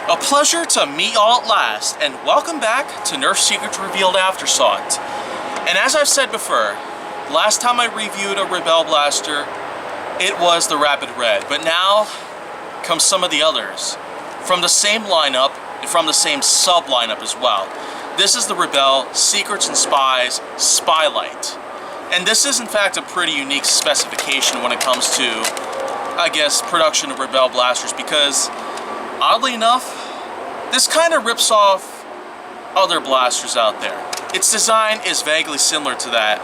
A pleasure to meet y'all at last, and welcome back to Nerf Secrets Revealed Aftersought. And as I've said before, last time I reviewed a Rebel Blaster, it was the Rapid Red, but now comes some of the others, from the same lineup, and from the same sub-lineup as well. This is the Rebel Secrets and Spies Spylight. And this is in fact a pretty unique specification when it comes to, I guess, production of Rebel Blasters, because oddly enough, this kind of rips off other blasters out there. Its design is vaguely similar to that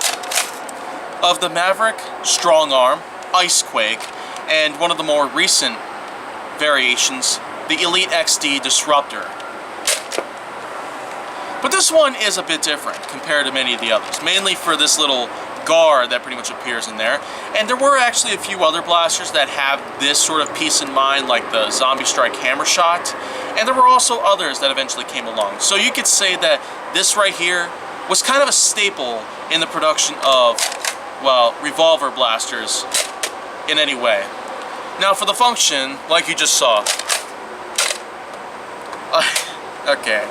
of the Maverick Strong Arm, Icequake, and one of the more recent variations, the Elite XD Disruptor. But this one is a bit different compared to many of the others, mainly for this little guard that pretty much appears in there. And there were actually a few other blasters that have this sort of piece in mind, like the Zombie Strike Hammer Shot, and there were also others that eventually came along. So you could say that this right here was kind of a staple in the production of, well, revolver blasters in any way. Now for the function, like you just saw, okay,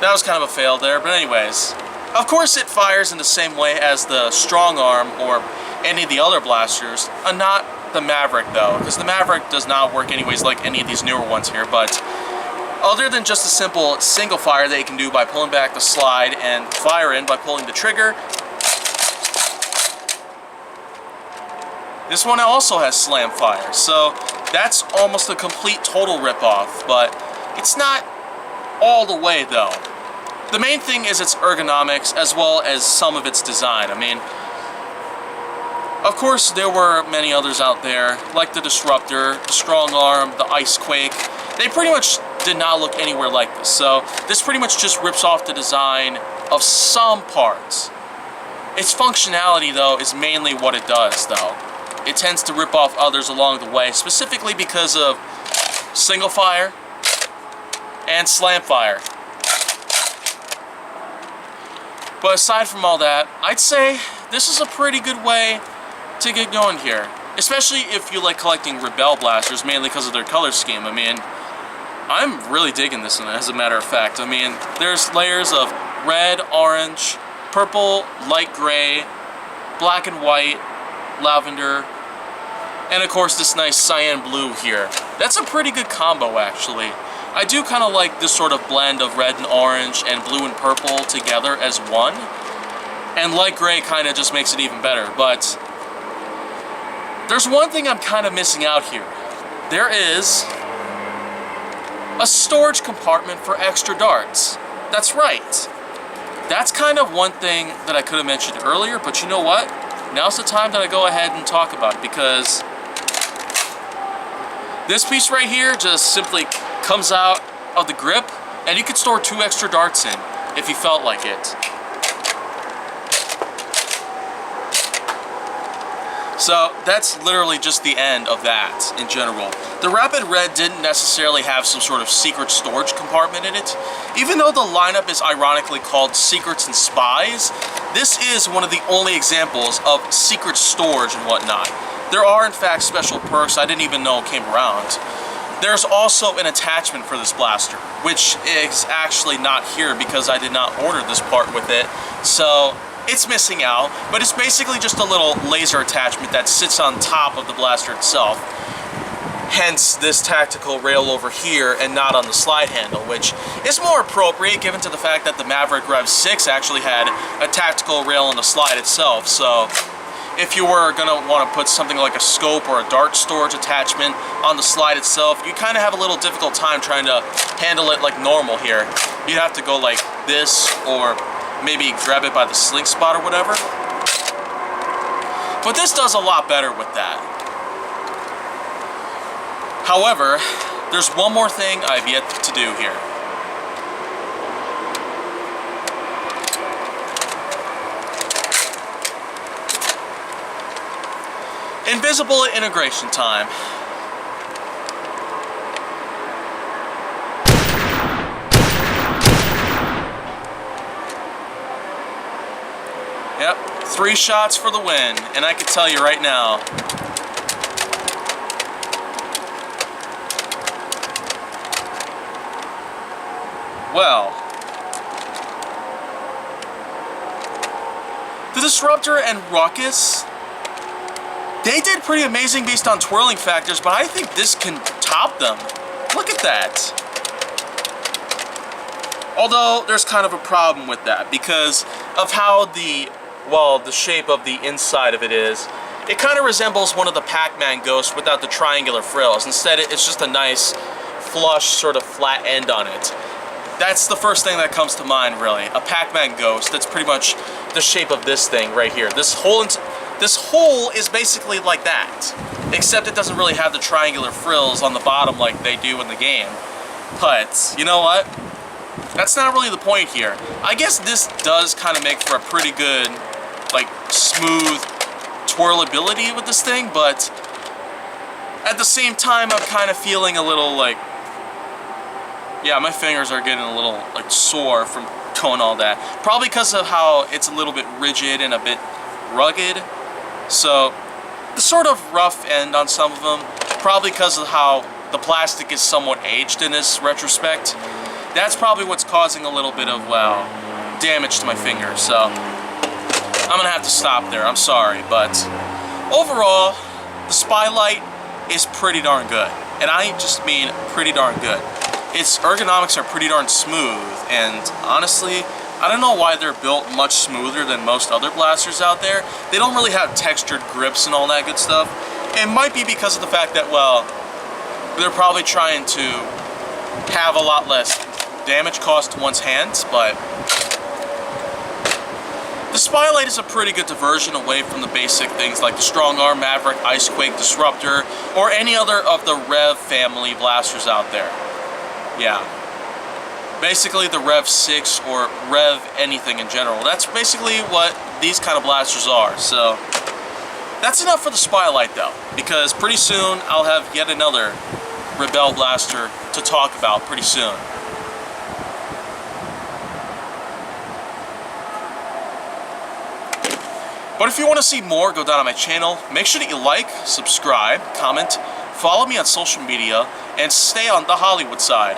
that was kind of a fail there, but anyways, of course it fires in the same way as the Strong Arm or any of the other blasters, not the Maverick though, because the Maverick does not work anyways like any of these newer ones here. But other than just a simple single fire that you can do by pulling back the slide and fire in by pulling the trigger, this one also has slam fire, so that's almost a complete total rip-off, but it's not all the way though. The main thing is its ergonomics as well as some of its design. I mean, of course there were many others out there, like the Disruptor, the Strong Arm, the Icequake. They pretty much did not look anywhere like this, so this pretty much just rips off the design of some parts. Its functionality though is mainly what it does though. It tends to rip off others along the way, specifically because of single fire and slam fire. But aside from all that, I'd say this is a pretty good way to get going here. Especially if you like collecting Rebel blasters, mainly because of their color scheme. I mean, I'm really digging this one, as a matter of fact. I mean, there's layers of red, orange, purple, light gray, black and white, lavender, and of course this nice cyan blue here. That's a pretty good combo, actually. I do kind of like this sort of blend of red and orange and blue and purple together as one. And light gray kind of just makes it even better. But there's one thing I'm kind of missing out here. There is a storage compartment for extra darts. That's right. That's kind of one thing that I could have mentioned earlier, but you know what? Now's the time that I go ahead and talk about it, because this piece right here just simply comes out of the grip, and you could store 2 extra darts in if you felt like it. So that's literally just the end of that in general. The Rapid Red didn't necessarily have some sort of secret storage compartment in it. Even though the lineup is ironically called Secrets and Spies, this is one of the only examples of secret storage and whatnot. There are in fact special perks I didn't even know came around. There's also an attachment for this blaster, which is actually not here because I did not order this part with it, so it's missing out, but it's basically just a little laser attachment that sits on top of the blaster itself. Hence this tactical rail over here and not on the slide handle, which is more appropriate given to the fact that the Maverick Rev 6 actually had a tactical rail on the slide itself. So if you were going to want to put something like a scope or a dart storage attachment on the slide itself, you kind of have a little difficult time trying to handle it like normal here. You'd have to go like this, or maybe grab it by the sling spot or whatever. But this does a lot better with that. However, there's one more thing I've yet to do here. Invisible integration time. Yep, 3 shots for the win, and I can tell you right now, well, the Disruptor and Ruckus, they did pretty amazing based on twirling factors, but I think this can top them. Look at that. Although, there's kind of a problem with that because of how the shape of the inside of it is. It kind of resembles one of the Pac-Man ghosts without the triangular frills. Instead, it's just a nice, flush, sort of flat end on it. That's the first thing that comes to mind, really. A Pac-Man ghost that's pretty much the shape of this thing right here. This hole is basically like that, except it doesn't really have the triangular frills on the bottom like they do in the game. But, you know what? That's not really the point here. I guess this does kind of make for a pretty good, like, smooth twirlability with this thing, but at the same time, I'm kind of feeling a little, like, yeah, my fingers are getting a little, like, sore from doing all that. Probably because of how it's a little bit rigid and a bit rugged. So, the sort of rough end on some of them, probably because of how the plastic is somewhat aged in this retrospect. That's probably what's causing a little bit of, well, damage to my fingers. So, I'm gonna have to stop there. I'm sorry, but overall, the Spylight is pretty darn good. And I just mean pretty darn good. Its ergonomics are pretty darn smooth, and honestly, I don't know why they're built much smoother than most other blasters out there. They don't really have textured grips and all that good stuff. It might be because of the fact that, well, they're probably trying to have a lot less damage cost to one's hands, but the Spylight is a pretty good diversion away from the basic things like the Strong Arm, Maverick, Icequake, Disruptor, or any other of the Rev family blasters out there. Yeah. Basically the Rev 6 or Rev anything in general. That's basically what these kind of blasters are. So that's enough for the Spylight though, because pretty soon I'll have yet another Rebel blaster to talk about pretty soon. But if you want to see more, go down on my channel. Make sure that you like, subscribe, comment, follow me on social media, and stay on the Hollywood side.